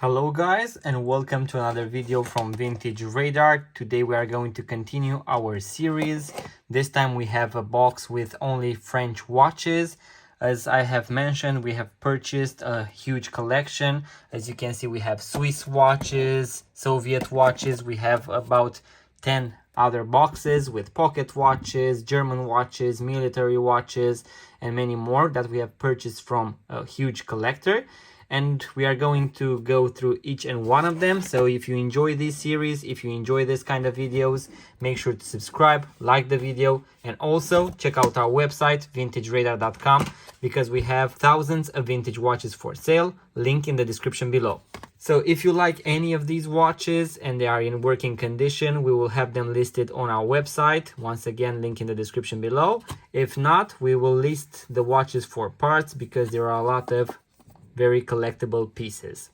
Hello guys and welcome to another video from Vintage Radar. Today we are going to continue our series. This time we have a box with only French watches. As I have mentioned, we have purchased a huge collection. As you can see, we have Swiss watches, Soviet watches. We have about 10 other boxes with pocket watches, German watches, military watches, and many more that we have purchased from a huge collector. And we are going to go through each and one of them. So if you enjoy this series, if you enjoy this kind of videos, make sure to subscribe, like the video, and also check out our website vintageradar.com because we have thousands of vintage watches for sale. Link in the description below. So if you like any of these watches and they are in working condition, we will have them listed on our website. Once again, link in the description below. If not, we will list the watches for parts because there are a lot of very collectible pieces.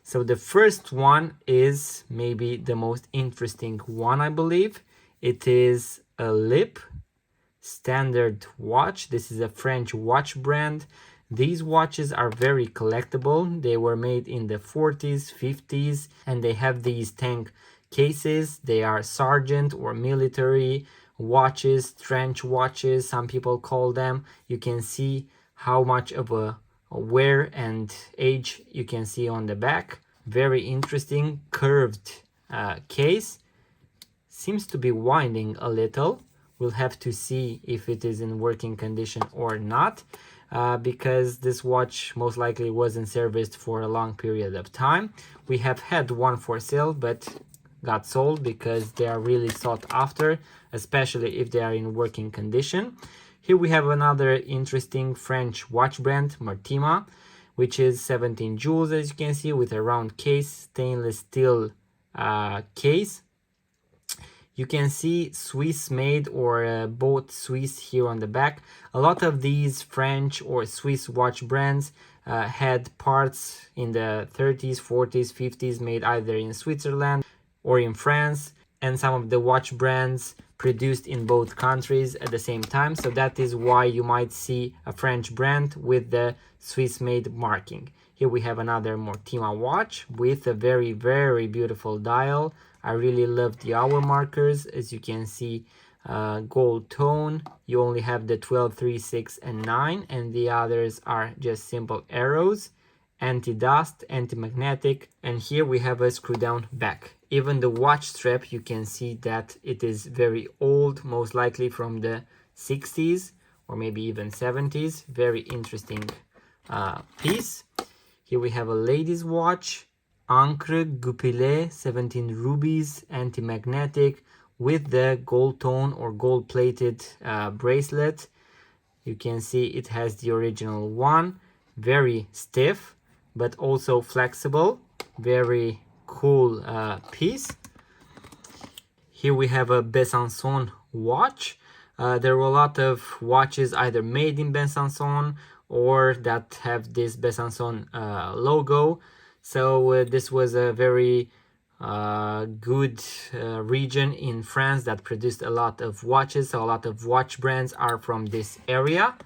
So the first one is maybe the most interesting one, I believe. It is a Lip standard watch. This is a French watch brand. These watches are very collectible. They were made in the 40s, 50s, and they have these tank cases. They are sergeant or military watches, trench watches, some people call them. You can see how much of a wear and age you can see on the back. Very interesting curved case. Seems to be winding a little. We'll have to see if it is in working condition or not, because this watch most likely wasn't serviced for a long period of time. We have had one for sale but got sold because they are really sought after, especially if they are in working condition. Here we have another interesting French watch brand, Mortima, which is 17 jewels, as you can see, with a round case, stainless steel case. You can see Swiss made or bought Swiss here on the back. A lot of these French or Swiss watch brands had parts in the 30s, 40s, 50s made either in Switzerland or in France, and some of the watch brands produced in both countries at the same time. So that is why you might see a French brand with the Swiss made marking. Here we have another Mortima watch with a very, very beautiful dial. I really love the hour markers. As you can see, gold tone. You only have the 12, 3, 6, and 9, and the others are just simple arrows. Anti-dust, anti-magnetic, and here we have a screw down back. Even the watch strap, you can see that it is very old, most likely from the 60s or maybe even 70s. Very interesting piece. Here we have a lady's watch, Ancre Goupillet, 17 rubies, anti-magnetic, with the gold tone or gold plated bracelet. You can see it has the original one, very stiff but also flexible. Very cool piece. Here we have a Besançon watch. There were a lot of watches either made in Besançon or that have this Besançon logo. So this was a very good region in France that produced a lot of watches. So a lot of watch brands are from this area.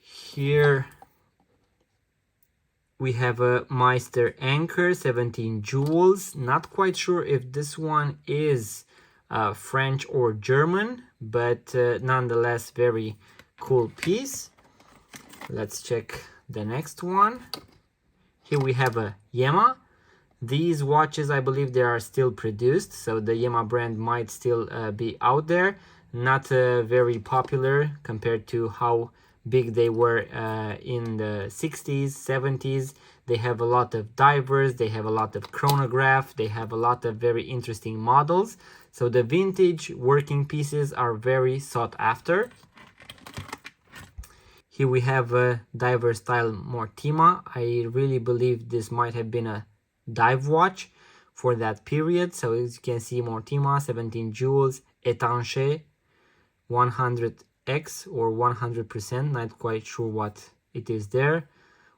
Here we have a Meister Ancre, 17 jewels. Not quite sure if this one is French or German, but nonetheless very cool piece. Let's check the next one. Here we have a Yema. These watches, I believe they are still produced, so the Yema brand might still be out there. Not very popular compared to how big they were in the 60s, 70s. They have a lot of divers, they have a lot of chronograph, they have a lot of very interesting models. So the vintage working pieces are very sought after. Here we have a diver style Mortima. I really believe this might have been a dive watch for that period. So as you can see, Mortima, 17 jewels, étanché, 100x or 100%, not quite sure what it is there,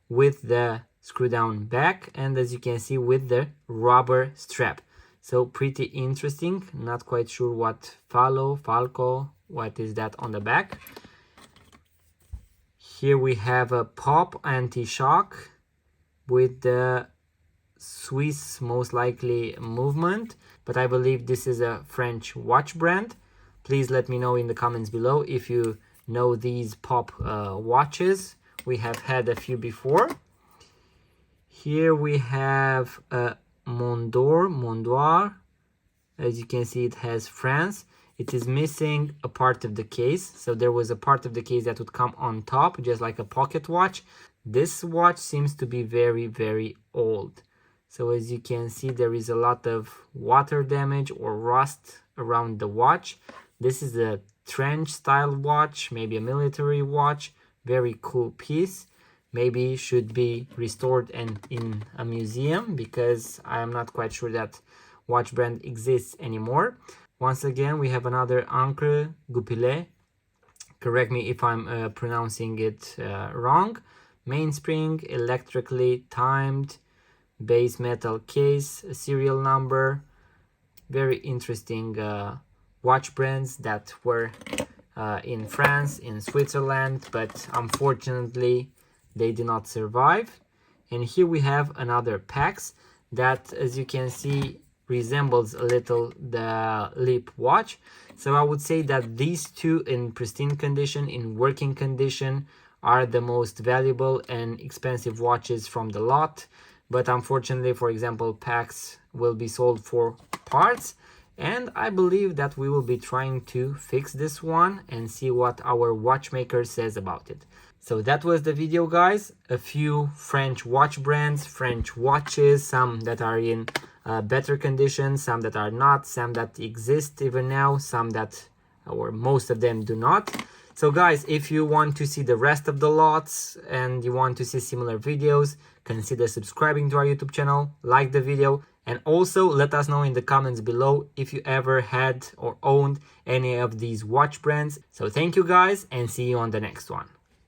with the screw down back, and as you can see with the rubber strap. So pretty interesting. Not quite sure what Falco, what is that on the back. Here we have a pop anti-shock with the Swiss, most likely, movement, but I believe this is a French watch brand. Please let me know in the comments below if you know these pop watches. We have had a few before. Here we have a Mondoir. As you can see, it has France. It is missing a part of the case. So there was a part of the case that would come on top, just like a pocket watch. This watch seems to be very, very old. So as you can see, there is a lot of water damage or rust around the watch. This is a trench style watch, maybe a military watch. Very cool piece. Maybe should be restored and in a museum, because I am not quite sure that watch brand exists anymore. Once again, we have another Ancre Goupillet. Correct me if I'm pronouncing it wrong. Mainspring, electrically timed, base metal case, a serial number. Very interesting watch brands that were in France, in Switzerland, but unfortunately they did not survive. And here we have another Pax that, as you can see, resembles a little the Lip watch. So I would say that these two in pristine condition, in working condition, are the most valuable and expensive watches from the lot. But unfortunately, for example, Pax will be sold for parts, and I believe that we will be trying to fix this one and see what our watchmaker says about it. So that was the video, guys. A few French watch brands, French watches, some that are in better condition, some that are not, some that exist even now, some that, or most of them, do not. So guys, if you want to see the rest of the lots and you want to see similar videos, consider subscribing to our YouTube channel, like the video, and also let us know in the comments below if you ever had or owned any of these watch brands. So thank you guys, and see you on the next one.